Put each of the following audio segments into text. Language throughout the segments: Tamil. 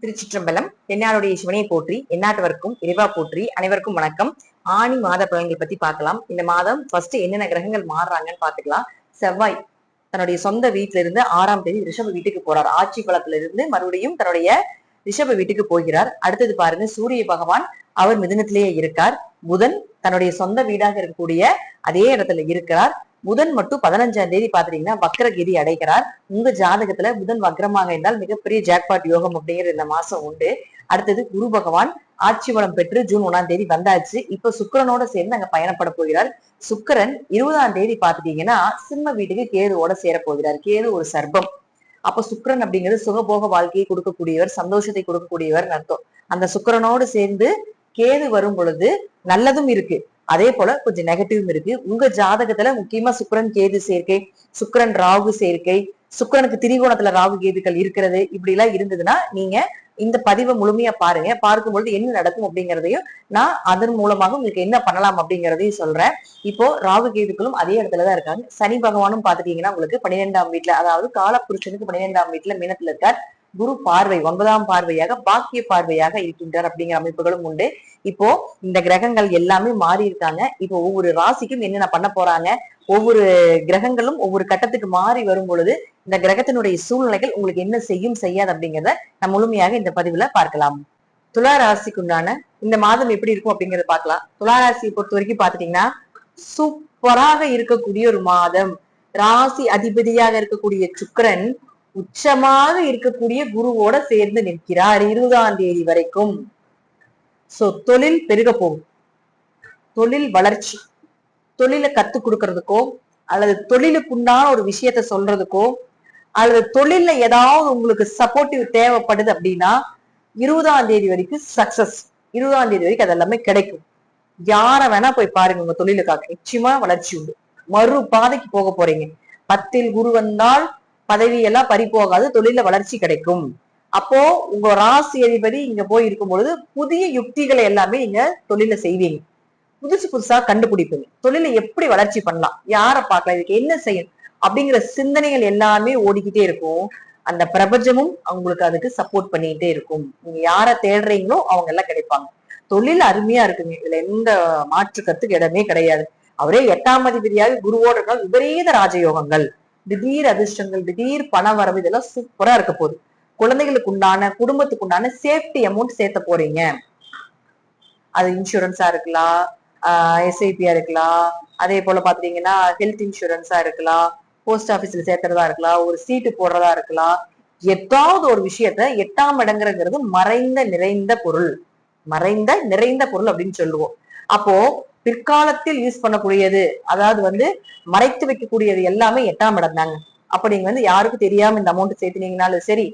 திருச்சிற்றம்பலம். என்னாளுடைய சிவனை போற்றி, எந்நாட்டவர்க்கும் இறைவா போற்றி. அனைவருக்கும் வணக்கம். ஆணி மாத பலன்கள் பத்தி பார்க்கலாம். இந்த மாதம் ஃபர்ஸ்ட் என்னென்ன கிரகங்கள் மாறுறாங்கன்னு பாத்துக்கலாம். செவ்வாய் தன்னுடைய சொந்த வீட்டுல இருந்து 6ஆம் தேதி ரிஷப வீட்டுக்கு போறார். ஆட்சி பலத்துல இருந்து மறுபடியும் தன்னுடைய ரிஷப வீட்டுக்கு போகிறார். அடுத்தது பாருங்க, சூரிய பகவான் அவர் மிதுனத்திலேயே இருக்கார். புதன் தன்னுடைய சொந்த வீடாக இருக்கக்கூடிய அதே இடத்துல இருக்கிறார். புதன் மட்டும் 15ஆம் தேதி பாத்துட்டீங்கன்னா வக்ரகிரி அடைகிறார். உங்க ஜாதகத்துல புதன் வக்ரமாக இருந்தால் மிகப்பெரிய ஜாக்பாட் யோகம் அப்படிங்கிற இந்த மாசம் உண்டு. அடுத்தது குரு பகவான் ஆட்சி பலம் பெற்று ஜூன் 1ஆம் தேதி வந்தாச்சு. இப்ப சுக்கிரனோட சேர்ந்து அங்க பயணப்பட போகிறார். சுக்கிரன் 20ஆம் தேதி பாத்துட்டீங்கன்னா சிம்ம வீட்டுக்கு கேதுவோட சேர போகிறார். கேது ஒரு சர்ப்பம். அப்ப சுக்கிரன் அப்படிங்கிறது சுகபோக வாழ்க்கையை கொடுக்கக்கூடியவர், சந்தோஷத்தை கொடுக்கக்கூடியவர் அர்த்தம். அந்த சுக்கிரனோடு சேர்ந்து கேது வரும் பொழுது நல்லதும் இருக்கு, அதே போல கொஞ்சம் நெகட்டிவும் இருக்கு. உங்க ஜாதகத்துல முக்கியமா சுக்கிரன் கேது சேர்க்கை, சுக்கிரன் ராகு சேர்க்கை, சுக்கிரனுக்கு திரிகோணத்துல ராகு கேதுக்கள் இருக்கிறது, இப்படி எல்லாம் இருந்ததுன்னா நீங்க இந்த பதிவை முழுமையா பாருங்க. பார்க்கும்பொழுது என்ன நடக்கும் அப்படிங்கிறதையும் நான் அதன் மூலமாக உங்களுக்கு என்ன பண்ணலாம் அப்படிங்கிறதையும் சொல்றேன். இப்போ ராகு கேதுக்களும் அதே இடத்துலதான் இருக்காங்க. சனி பகவானும் பாத்துட்டீங்கன்னா உங்களுக்கு 12ஆம் வீட்டுல, அதாவது காலப்புருஷனுக்கு 12ஆம் வீட்டுல மீனத்துல இருக்கார். குரு பார்வை 9ஆம் பார்வையாக பாக்கிய பார்வையாக இருக்கின்றார் அப்படிங்கிற அமைப்புகளும் உண்டு. இப்போ இந்த கிரகங்கள் எல்லாமே மாறி இருக்காங்க. இப்போ ஒவ்வொரு ராசிக்கும் என்னென்ன பண்ண போறாங்க, ஒவ்வொரு கிரகங்களும் ஒவ்வொரு கட்டத்துக்கு மாறி வரும் பொழுது இந்த கிரகத்தினுடைய சூழ்நிலைகள் உங்களுக்கு என்ன செய்யும் செய்யாது அப்படிங்கிறத நம்ம முழுமையாக இந்த பதிவுல பார்க்கலாம். துலா ராசிக்கு உண்டான இந்த மாதம் எப்படி இருக்கும் அப்படிங்கறத பார்க்கலாம். துலா ராசியை பொறுத்த வரைக்கும் பாத்துட்டீங்கன்னா சூப்பராக இருக்கக்கூடிய ஒரு மாதம். ராசி அதிபதியாக இருக்கக்கூடிய சுக்கிரன் உச்சமாக இருக்கக்கூடிய குருவோட சேர்ந்து நிற்கிறார் 20ஆம் தேதி வரைக்கும். சோ தொழில் பெருக போகும். தொழில் வளர்ச்சி, தொழிலை கத்து கொடுக்கறதுக்கோ அல்லது தொழிலுக்குண்டான ஒரு விஷயத்த சொல்றதுக்கோ அல்லது தொழில்ல ஏதாவது உங்களுக்கு சப்போர்ட்டிவ் தேவைப்படுது அப்படின்னா 20ஆம் தேதி வரைக்கும் சக்சஸ். 20ஆம் தேதி வரைக்கும் அது எல்லாமே கிடைக்கும். யார வேணா போய் பாருங்க, உங்க தொழிலுக்காக நிச்சயமா வளர்ச்சி உண்டு. மறு பாதைக்கு போக போறீங்க. 10ல் குரு வந்தால் பதவி எல்லாம் பறி போகாது, தொழில வளர்ச்சி கிடைக்கும். அப்போ உங்க ராசி அதிபதி இங்க போய் இருக்கும் பொழுது புதிய யுக்திகளை எல்லாமே நீங்க தொழில செய்வீங்க. புதுசு புதுசா கண்டுபிடிப்பீங்க. தொழிலை எப்படி வளர்ச்சி பண்ணலாம், யாரை பார்க்கலாம், இதுக்கு என்ன செய்யணும் அப்படிங்கிற சிந்தனைகள் எல்லாமே ஓடிக்கிட்டே இருக்கும். அந்த பிரபஞ்சமும் அவங்களுக்கு அதுக்கு சப்போர்ட் பண்ணிக்கிட்டே இருக்கும். நீங்க யாரை தேடுறீங்களோ அவங்க எல்லாம் கிடைப்பாங்க. தொழில் அருமையா இருக்குங்க, இதுல எந்த மாற்று கருத்துக்கு இடமே கிடையாது. அவரே 8ஆம் அதிபதியாக குருவோட இருந்தால் விபரீத ராஜயோகங்கள், திடீர் அதிர்ஷ்டங்கள், திடீர் பண வரவு, இதெல்லாம் சூப்பரா இருக்க போகுது. குழந்தைகளுக்கு உண்டான குடும்பத்துக்கு உண்டான சேஃப்டி அமௌண்ட் சேர்த்த போறீங்க. அது இன்சூரன்ஸா இருக்கலாம், எஸ்ஐபியா இருக்கலாம், அதே போல பாத்தீங்கன்னா ஹெல்த் இன்சூரன்ஸா இருக்கலாம், போஸ்ட் ஆபீஸ்ல சேர்த்துறதா இருக்கலாம், ஒரு சீட்டு போடுறதா இருக்கலாம். ஏதாவது ஒரு விஷயத்த 8ஆம் இடங்கிறது மறைந்த நிறைந்த பொருள், மறைந்த நிறைந்த பொருள் அப்படின்னு சொல்லுவோம். அப்போ பிற்காலத்தில் யூஸ் பண்ணக்கூடியது, அதாவது மறைத்து வைக்கக்கூடியது எல்லாமே 8ஆம் இடம் தாங்க. அப்ப நீங்க யாருக்கும் தெரியாம இந்த அமௌண்ட் சேர்த்துனீங்கனாலும் சரி,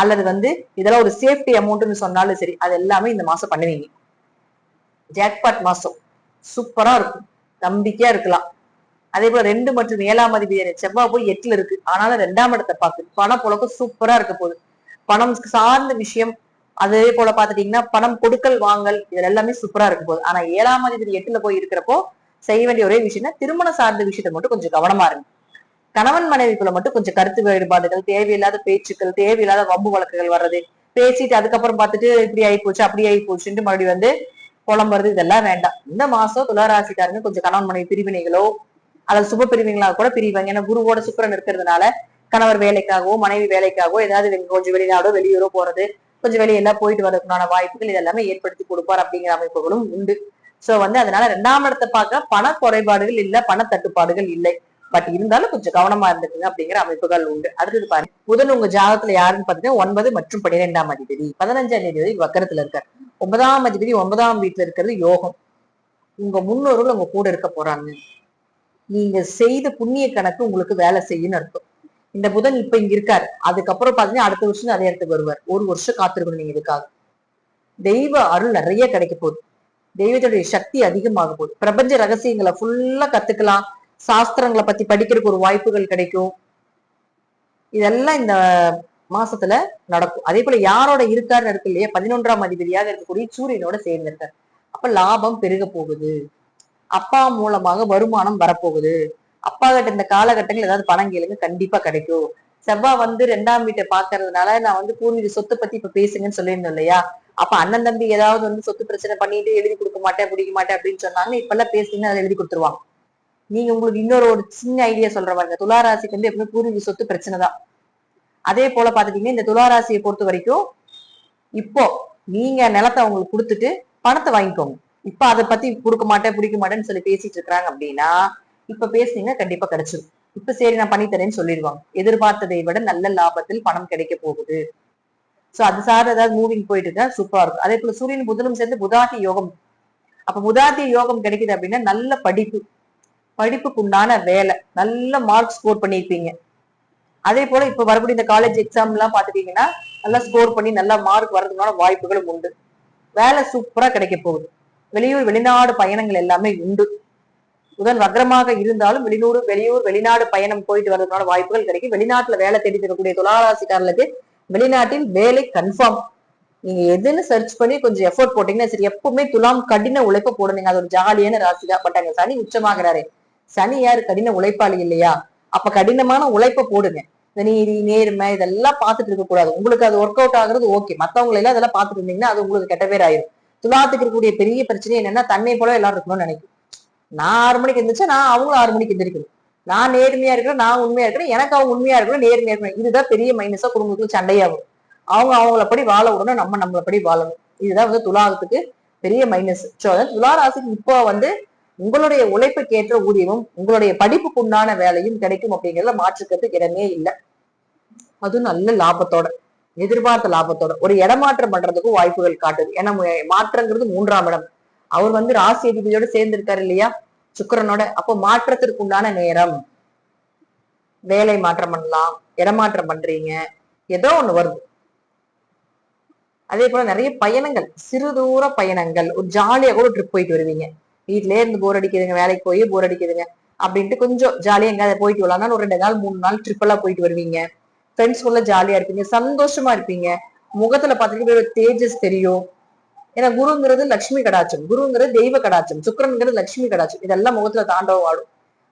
அல்லது இதெல்லாம் ஒரு சேஃப்டி அமௌண்ட்னு சொன்னாலும் சரி, அது எல்லாமே இந்த மாசம் பண்ணுவீங்க. ஜாக்பாட் மாசம் சூப்பரா இருக்கும், நம்பிக்கையா இருக்கலாம். அதே போல 2 மற்றும் 7ஆம் அதிபதி செவ்வாய் போய் 8ல இருக்கு, ஆனாலும் 2ஆம் இடத்தை பார்த்து பண புழக்கம் சூப்பரா இருக்க போகுது. பணம் சார்ந்த விஷயம், அதே போல பாத்துட்டீங்கன்னா பணம் கொடுக்கல் வாங்கல், இதுல எல்லாமே சூப்பரா இருக்க போகுது. ஆனா 7ஆம் அதிபதி 8ல போய் இருக்கிறப்போ செய்ய வேண்டிய ஒரே விஷயம்னா திருமண சார்ந்த விஷயத்த மட்டும் கொஞ்சம் கவனமா இருங்க. கணவன் மனைவிக்குள்ள மட்டும் கொஞ்சம் கருத்து வேறுபாடுகள், தேவையில்லாத பேச்சுக்கள், தேவையில்லாத வம்பு வழக்குகள் வர்றது, பேசிட்டு அதுக்கப்புறம் பார்த்துட்டு இப்படி ஆகி போச்சு அப்படி ஆகி போச்சுட்டு மறுபடியும் புலம்புறது, இதெல்லாம் வேண்டாம். இந்த மாசம் துளாராசிக்காரங்க கொஞ்சம் கணவன் மனைவி பிரிவினைகளோ அல்லது சுப பிரிவினைகளாக கூட பிரிவாங்க. ஏன்னா குருவோட சுக்கிரன் இருக்கிறதுனால கணவர் வேலைக்காகவோ மனைவி வேலைக்காகவோ ஏதாவது கொஞ்சம் வெளிநாடோ வெளியூரோ போறது, கொஞ்சம் வெளியெல்லாம் போயிட்டு வரதுக்குண்டான வாய்ப்புகள் இதெல்லாமே ஏற்படுத்தி கொடுப்பார் அப்படிங்கிற அமைப்புகளும் உண்டு. சோ அதனால 2ஆம் இடத்தை பார்க்க பண குறைபாடுகள் இல்ல, பண தட்டுப்பாடுகள் இல்லை. பட் இருந்தாலும் கொஞ்சம் கவனமா இருந்துக்குங்க அப்படிங்கிற அமைப்புகள் உண்டு. அடுத்தது பாருங்க, புதன் உங்க ஜாதகத்துல யாருன்னு பாத்தீங்கன்னா 9 மற்றும் 12ஆம் அதிபதி. 15ஆம் தேதி வக்கரத்துல இருக்காரு. 9ஆம் அதிபதி 9ஆம் வீட்டுல இருக்கிறது யோகம். உங்க முன்னோர்கள் உங்க கூட இருக்க போறாங்க. நீங்க செய்த புண்ணிய கணக்கு உங்களுக்கு வேலை செய்யுன்னு அர்த்தம். இந்த புதன் இப்ப இங்க இருக்காரு, அதுக்கப்புறம் பாத்தீங்கன்னா அடுத்த வருஷம் அதே இடத்துக்கு வருவார். 1 வருஷம் காத்திருக்கணும் நீங்க இதுக்காக. தெய்வ அருள் நிறைய கிடைக்க போகுது. தெய்வத்துடைய சக்தி அதிகமாக போகுது. பிரபஞ்ச ரகசியங்களை ஃபுல்லா கத்துக்கலாம். சாஸ்திரங்களை பத்தி படிக்கிறதுக்கு ஒரு வாய்ப்புகள் கிடைக்கும். இதெல்லாம் இந்த மாசத்துல நடக்கும். அதே போல யாரோட இருக்காருன்னு இருக்கு இல்லையா, 11ஆம் அதிபதியாக இருக்கக்கூடிய சூரியனோட சேர்ந்திருக்காரு. அப்ப லாபம் பெருக போகுது. அப்பா மூலமாக வருமானம் வரப்போகுது. அப்பா கிட்ட இந்த காலகட்டங்கள் ஏதாவது பணம் கேளுங்க, கண்டிப்பா கிடைக்கும். செவ்வாய் வந்து 2ஆம் வீட்டை பாக்குறதுனால நான் வந்து பூர்வீக சொத்தை பத்தி இப்ப பேசுங்கன்னு சொல்லியிருந்தோம் இல்லையா? அப்ப அண்ணன் தம்பி ஏதாவது வந்து சொத்து பிரச்சனை பண்ணிட்டு எழுதி கொடுக்க மாட்டேன் பிடிக்க மாட்டேன் அப்படின்னு சொன்னாங்க. இப்ப எல்லாம் பேசுங்க அதை எழுதி கொடுத்துருவாங்க. நீங்க உங்களுக்கு இன்னொரு ஒரு சின்ன ஐடியா சொல்ற பாருங்க. துளாராசிக்கு வந்து எப்பவுமே பூர்வீக சொத்து பிரச்சனை தான். அதே போல பாத்துட்டீங்கன்னா இந்த துளாராசியை பொறுத்த வரைக்கும் இப்போ நீங்க நிலத்தை அவங்களுக்கு கொடுத்துட்டு பணத்தை வாங்கிக்கோங்க. இப்ப அதை பத்தி கொடுக்க மாட்டேன் பிடிக்க மாட்டேன்னு சொல்லி பேசிட்டு இருக்காங்க அப்படின்னா இப்ப பேசுனீங்கன்னா கண்டிப்பா கிடைச்சிடும். இப்ப சரி நான் பண்ணி தரேன்னு சொல்லிடுவாங்க. எதிர்பார்த்ததை விட நல்ல லாபத்தில் பணம் கிடைக்க போகுது. சோ அது சார் ஏதாவது மூவிங் போயிட்டு இருக்கா சூப்பரா இருக்கும். அதே போல சூரியன் புதனும் சேர்ந்து புதாதி யோகம். அப்ப புதாதி யோகம் கிடைக்குது அப்படின்னா நல்ல படிப்பு, படிப்புக்கு உண்டான வேலை, நல்ல மார்க் ஸ்கோர் பண்ணிருப்பீங்க. அதே போல இப்ப வரக்கூடிய இந்த காலேஜ் எக்ஸாம் எல்லாம் பாத்துட்டீங்கன்னா நல்லா ஸ்கோர் பண்ணி நல்லா மார்க் வர்றதுக்கான வாய்ப்புகளும் உண்டு. வேலை சூப்பரா கிடைக்க போகுது. வெளியூர் வெளிநாடு பயணங்கள் எல்லாமே உண்டு. புதன் வக்ரமாக இருந்தாலும் வெளியூர் வெளிநாடு பயணம் போயிட்டு வர்றதுக்கான வாய்ப்புகள் கிடைக்கும். வெளிநாட்டுல வேலை தேடி தரக்கூடிய துளாராசிக்காரர்களுக்கு வெளிநாட்டில் வேலை கன்ஃபார்ம். நீங்க எதுன்னு சர்ச் பண்ணி கொஞ்சம் எஃபோர்ட் போட்டீங்கன்னா சரி. எப்பவுமே துலாம் கடின உழைப்ப போடுங்க. அது ஒரு ஜாலியான ராசி தான். பட் அங்க சனி உச்சமாகிறாரு. சனி யாரு? கடின உழைப்பாளி இல்லையா? அப்ப கடினமான உழைப்ப போடுங்க. இந்த நீதி நேர்மை இதெல்லாம் பார்த்துட்டு இருக்க கூடாது. உங்களுக்கு அது ஒர்க் அவுட் ஆகுறது ஓகே. மத்தவங்களை எல்லாம் அதெல்லாம் பார்த்துட்டு இருந்தீங்கன்னா அது உங்களுக்கு கெட்ட பேர் ஆயிரும். துலாத்துக்கு இருக்கக்கூடிய பெரிய பிரச்சனை என்னன்னா தன்னை போல எல்லாரும் இருக்கணும்னு நினைக்கும். நான் 6 மணிக்கு எந்திரிச்சா நான் அவங்களும் 6 மணிக்கு எந்திரிக்கணும். நான் நேர்மையா இருக்கிறேன், நான் உண்மையா இருக்கிறேன், எனக்கு அவங்க உண்மையா இருக்கணும், நேர்மையா இருக்கணும். இதுதான் பெரிய மைனஸா குடும்பத்துக்கு சண்டையாகும். அவங்க அவங்களப்படி வாழ விடணும், நம்ம நம்மளப்படி வாழணும். இதுதான் வந்து துலாத்துக்கு பெரிய மைனஸ். சோ அதாவது துலா ராசிக்கு இப்போ வந்து உங்களுடைய உழைப்புக்கு ஏற்ற ஊதியமும் உங்களுடைய படிப்புக்கு உண்டான வேலையும் கிடைக்கும் அப்படிங்கிறத மாற்றுக்கிறதுக்கு இடமே இல்லை. அதுவும் நல்ல லாபத்தோட, எதிர்பார்த்த லாபத்தோட ஒரு இடமாற்றம் பண்றதுக்கும் வாய்ப்புகள் காட்டுது. ஏன்னா மாற்றங்கிறது 3ஆம் இடம். அவர் வந்து ராசி அதிபதியோட சேர்ந்து இருக்காரு இல்லையா, சுக்கிரனோட. அப்போ மாற்றத்திற்கு உண்டான நேரம். வேலை மாற்றம் பண்ணலாம், இடமாற்றம் பண்றீங்க, ஏதோ ஒண்ணு வருது. அதே போல நிறைய பயணங்கள், சிறு தூர பயணங்கள், ஒரு ஜாலியா கூட ட்ரிப் போயிட்டு வருவீங்க. வீட்லயே இருந்து போர் அடிக்குதுங்க, வேலைக்கு போய் போர் அடிக்குதுங்க அப்படின்ட்டு கொஞ்சம் ஜாலியா எங்காவது போயிட்டு வரலாம்னா ஒரு 2 நாள் 3 நாள் ட்ரிப் எல்லாம் போயிட்டு வருவீங்க. ஃப்ரெண்ட்ஸ் குள்ள ஜாலியா இருப்பீங்க, சந்தோஷமா இருப்பீங்க. முகத்துல பாத்தீங்கன்னா ஒரு தேஜஸ் தெரியும். ஏன்னா குருங்கிறது லட்சுமி கடாட்சம், குருங்கிறது தெய்வ கடாட்சம், சுக்கிரன்ங்கிறது லட்சுமி கடாட்சம். இதெல்லாம் முகத்துல தாண்டவம் ஆடும்.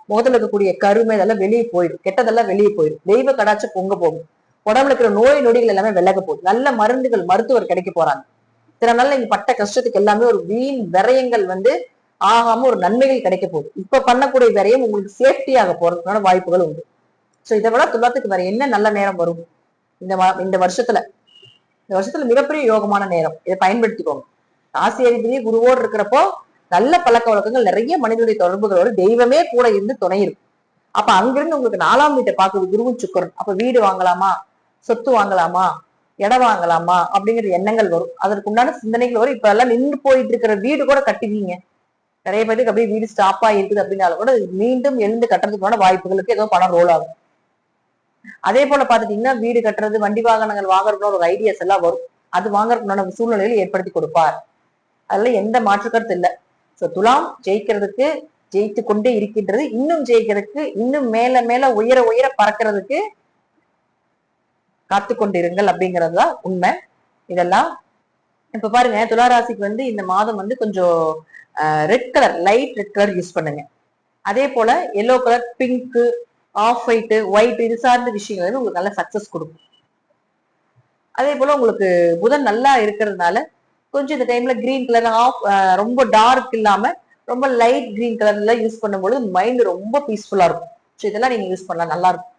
முகத்துல இருக்கக்கூடிய கருமை இதெல்லாம் வெளியே போயிடும், கெட்டதெல்லாம் வெளியே போயிடும். தெய்வ கடாட்சம் பொங்க போகும். உடம்புல இருக்கிற நோய் நொடிகள் எல்லாமே விலக போகுது. நல்ல மருந்துகள் மருத்துவர் கிடைக்க போறாங்க. சில நாள்ல நீங்க பட்ட கஷ்டத்துக்கு எல்லாமே ஒரு வீண் விரயங்கள் வந்து ஆகாம ஒரு நன்மைகள் கிடைக்க போகுது. இப்ப பண்ணக்கூடிய விரயம் உங்களுக்கு சேஃப்டியாக போறதுக்கான வாய்ப்புகள் உண்டு. சோ இதை விட துலாத்துக்கு வேற என்ன நல்ல நேரம் வரும் இந்த வருஷத்துல? இந்த வருஷத்துல மிகப்பெரிய யோகமான நேரம். இதை பயன்படுத்திக்கோங்க. ராசி அதிபதி குருவோடு இருக்கிறப்போ நல்ல பழக்க வழக்கங்கள், நிறைய மனிதனுடைய தொடர்புகளோடு தெய்வமே கூட இருந்து துணை இருக்கும். அப்ப அங்கிருந்து உங்களுக்கு 4ஆம் வீட்டை பார்க்குது குருவும் சுக்கிரன். அப்ப வீடு வாங்கலாமா, சொத்து வாங்கலாமா, இடம் வாங்கலாமா அப்படிங்கிற எண்ணங்கள் வரும். அதற்கு உண்டான சிந்தனைகள் வரும். இப்ப எல்லாம் நின்று போயிட்டு இருக்கிற வீடு கூட கட்டுவீங்க. நிறைய பேருக்கு அப்படியே வீடு ஸ்டாப்பா இருக்குது அப்படின்னாலும் கூட மீண்டும் எழுந்து கட்டுறதுக்கான வாய்ப்புகளுக்கு ஏதோ பணம் ரோல் ஆகும். அதே போல பாத்துட்டீங்கன்னா வீடு கட்டுறது, வண்டி வாகனங்கள் வாங்குறதுன்னு ஒரு ஐடியாஸ் எல்லாம் வரும். அது வாங்குறதுக்கான சூழ்நிலையில் ஏற்படுத்தி கொடுப்பார். அதுல எந்த மாற்று கருத்து இல்லை. சோ துலாம் ஜெயிக்கிறதுக்கு ஜெயித்து கொண்டே இருக்கின்றது. இன்னும் ஜெயிக்கிறதுக்கு, இன்னும் மேல மேல உயர உயர பறக்கிறதுக்கு காத்து கொண்டிருங்கள் அப்படிங்கறதுதான் உண்மை. இதெல்லாம் இப்ப பாருங்க, துளாராசிக்கு வந்து இந்த மாதம் வந்து கொஞ்சம் red colour, light red colour use பண்ணுங்க. அதே போல yellow colour, pink, off white, white இது சார்ந்த விஷயங்கள் வந்து உங்களுக்கு நல்ல சக்சஸ் கொடுக்கும். அதே போல உங்களுக்கு புதன் நல்லா இருக்கிறதுனால கொஞ்சம் இந்த டைம்ல கிரீன் கலர், ரொம்ப டார்க் இல்லாம ரொம்ப லைட் கிரீன் கலர்ல யூஸ் பண்ணும்போது மைண்ட் ரொம்ப பீஸ்ஃபுல்லா இருக்கும். ஸோ இதெல்லாம் நீங்க யூஸ் பண்ணலாம், நல்லா இருக்கும்.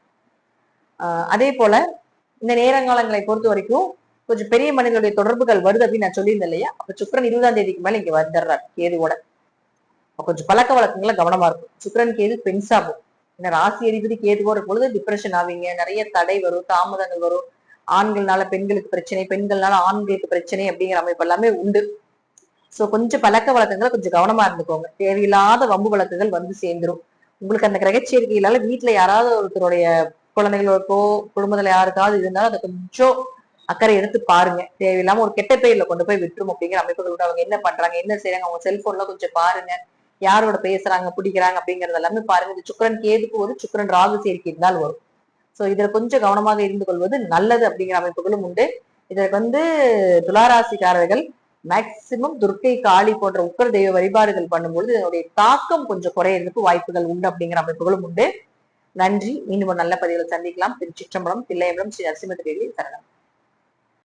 அதே போல இந்த நேரங்காலங்களை பொறுத்த வரைக்கும் கொஞ்சம் பெரிய மனிதனுடைய தொடர்புகள் வருது அப்படின்னு நான் சொல்லியிருந்தேன் இல்லையா? அப்ப சுக்கிரன் 20ஆம் தேதிக்கு மேல இங்க வந்துடுறாரு கேதுவோட. கொஞ்சம் பழக்க வழக்கங்கள கவனமா இருக்கும். சுக்கிரன் கேது பெண்சாகும். இந்த ராசி அதிபதி கேதுவோட பொழுது டிப்ரெஷன் ஆவீங்க, நிறைய தடை வரும், தாமதங்கள் வரும். ஆண்கள்னால பெண்களுக்கு பிரச்சனை, பெண்கள்னால ஆண்களுக்கு பிரச்சனை அப்படிங்கிற அமைப்பு எல்லாமே உண்டு. சோ கொஞ்சம் பழக்க வழக்கங்களை கொஞ்சம் கவனமா இருந்துக்கோங்க. தேவையில்லாத வம்பு வழக்குகள் வந்து சேர்ந்துரும். உங்களுக்கு அந்த கிரகச்சேர்க்கையினால வீட்டுல யாராவது ஒருத்தருடைய குழந்தைகளுக்கோ குடும்பத்துல யாருக்காவது இருந்தாலும் அதை கொஞ்சம் அக்கறை எடுத்து பாருங்க. தேவையில்லாம ஒரு கெட்ட பெயர்ல கொண்டு போய் விட்டுரும் அப்படிங்கிற அமைப்புகளோட அவங்க என்ன பண்றாங்க, என்ன செய்யறாங்க, அவங்க செல்போன்ல கொஞ்சம் பாருங்க. யாரோட பேசுறாங்க, பிடிக்கிறாங்க அப்படிங்கறது எல்லாமே பாருங்க. இந்த சுக்கிரன் கேதுக்கு ஒரு சுக்கிரன் ராகு சேர்க்கை இருந்தால் வரும். சோ இதுல கொஞ்சம் கவனமாக இருந்து கொள்வது நல்லது அப்படிங்கிற அமைப்புகளும் உண்டு. இதற்கு வந்து துளாராசிக்காரர்கள் மேக்சிமம் துர்க்கை, காளி போன்ற உக்கர தெய்வ வழிபாடுகள் பண்ணும்போது இதனுடைய தாக்கம் கொஞ்சம் குறையறதுக்கு வாய்ப்புகள் உண்டு அப்படிங்கிற அமைப்புகளும் உண்டு. நன்றி. மீண்டும் ஒரு நல்ல பதிவில் சந்திக்கலாம். திருச்சிற்றம்பலம், தில்லையம்பலம், ஸ்ரீ நரசிம்ம தேவி சரணம்.